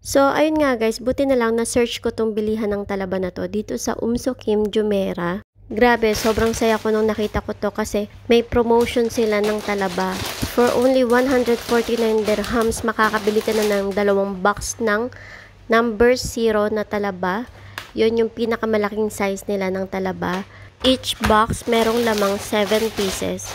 So, ayun nga guys, buti na lang na-search ko tong bilihan ng talaba na to dito sa Kim Jumeirah. Grabe, sobrang saya ko nung nakita ko to kasi may promotion sila ng talaba. For only 149 dirhams, makakabili ka na ng 2 box ng number 0 na talaba. Yun yung pinakamalaking size nila ng talaba. Each box merong lamang 7 pieces.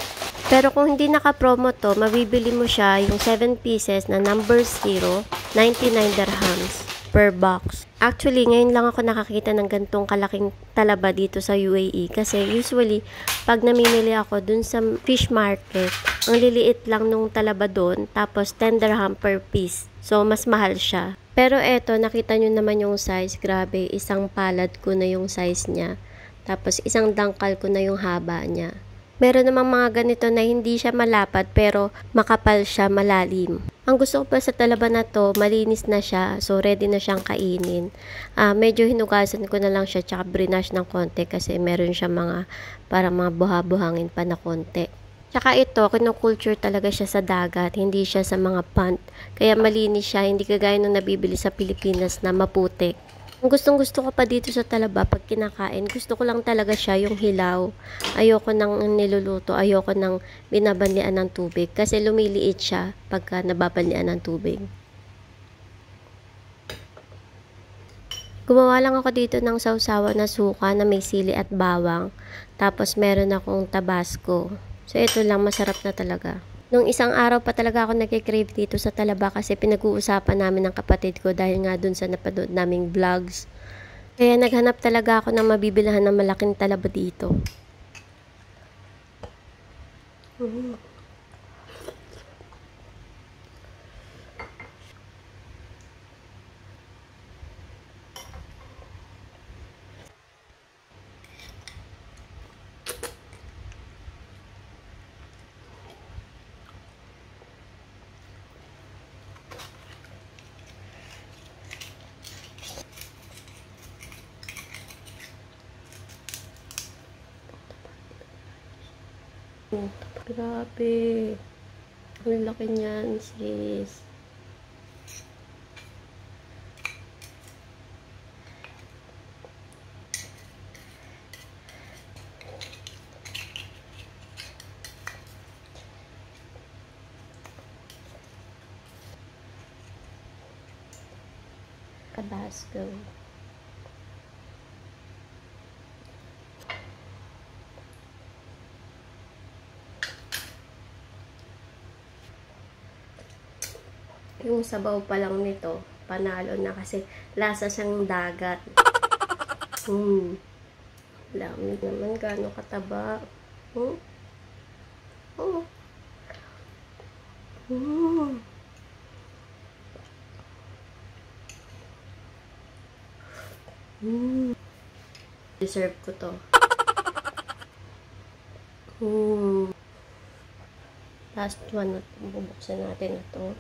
Pero kung hindi naka-promo to, mabibili mo siya yung 7 pieces na number 0, 99 dirhams per box. Actually, ngayon lang ako nakakita ng gantong kalaking talaba dito sa UAE kasi usually, pag namimili ako dun sa fish market, ang liliit lang nung talaba dun, tapos 10 dirham per piece. So, mas mahal siya. Pero eto, nakita nyo naman yung size. Grabe, isang palad ko na yung size niya. Tapos, isang dangkal ko na yung haba niya. Meron namang mga ganito na hindi siya malapad pero makapal siya, malalim. Ang gusto ko pa sa talaba na to, malinis na siya, so ready na siyang kainin. Medyo hinugasan ko na lang siya tsaka brinash ng konti kasi meron siya mga parang mga buha-buhangin pa na konti. Tsaka ito, kinukulture talaga siya sa dagat, hindi siya sa mga pond. Kaya malinis siya, hindi kagaya nung nabibili sa Pilipinas na maputik. Ang gustong-gusto ko pa dito sa talaba pag kinakain, gusto ko lang talaga siya yung hilaw. Ayoko nang niluluto, ayoko nang binabanlian ng tubig kasi lumiliit siya pagka nababanlian ng tubig. Gumawa lang ako dito ng sausawa na suka na may sili at bawang. Tapos meron akong tabasco. So ito lang, masarap na talaga. Nung isang araw pa talaga ako nagkikrave dito sa talaba kasi pinag-uusapan namin ng kapatid ko dahil nga dun sa napanood naming vlogs. Kaya naghanap talaga ako ng mabibilhan ng malaking talaba dito. Grabe. Ang laki niyan, sis. Tabasco. Yung sabaw pa lang nito, panalo na kasi lasa siyang dagat. Lamig naman, gaano kataba. Oh. Deserve ko to. Last one, bubuksan natin ito.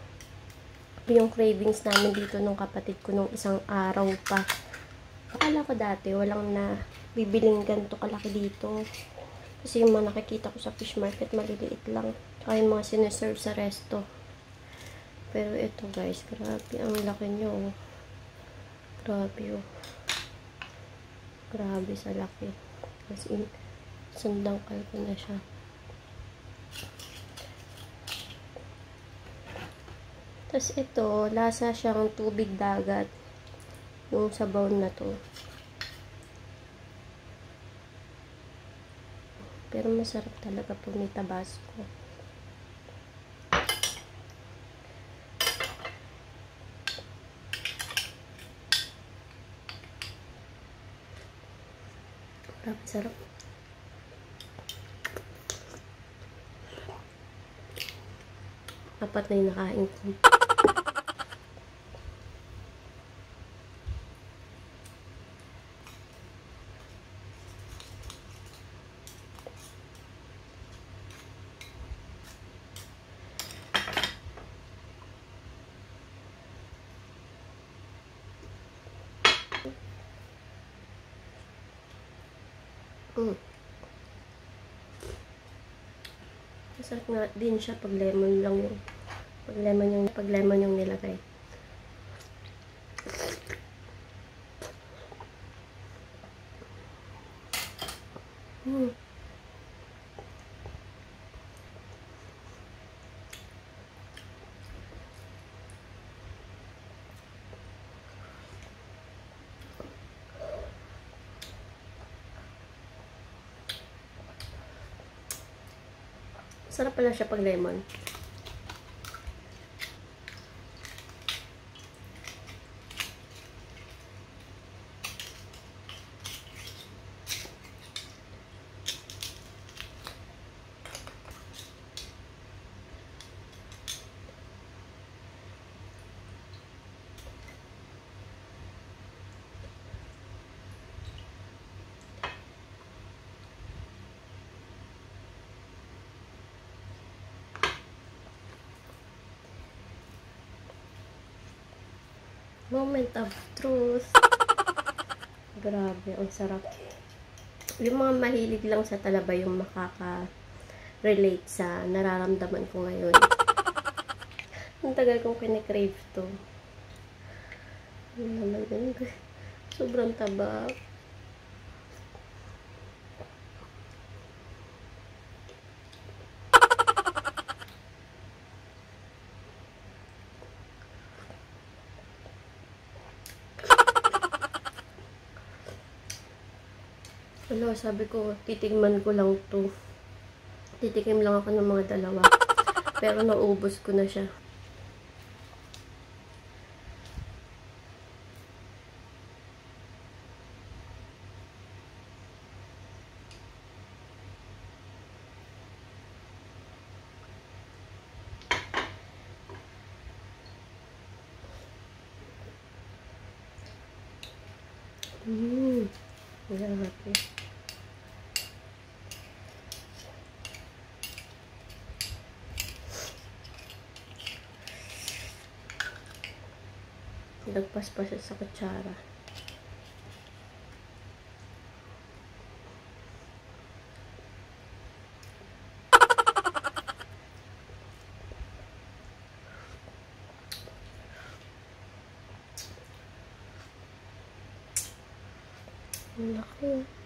Yung cravings namin dito nung kapatid ko nung isang araw pa. Akala ko dati walang na bibiling ganito kalaki dito. Kasi yung mga nakikita ko sa fish market maliliit lang. Tsaka yung mga sineserve sa resto. Pero ito guys, grabe. Ang laki nyo. Oh. Grabe oh. Grabe sa laki. As in, sandangkal ko na siya. Tapos ito, lasa siyang tubig dagat. Yung sabaw na to. Pero masarap talaga po may tabasco. Grabe sarap. Apat na yung nakain ko. Masarap nga din siya pag lemon lang yung pag lemon yung nilagay. Sarap pala siya pag lemon. Moment of truth. Grabe, ang sarap. Yung mga mahilig lang sa talaba yung makaka-relate sa nararamdaman ko ngayon. Ang tagal kong kine-crave to. Yun naman yun. Sobrang taba. Ano, sabi ko, titigman ko lang to. Titikim lang ako ng mga dalawa. Pero naubos ko na siya. Grabe. Lagpas pa siya sa kutsara. Ang laki.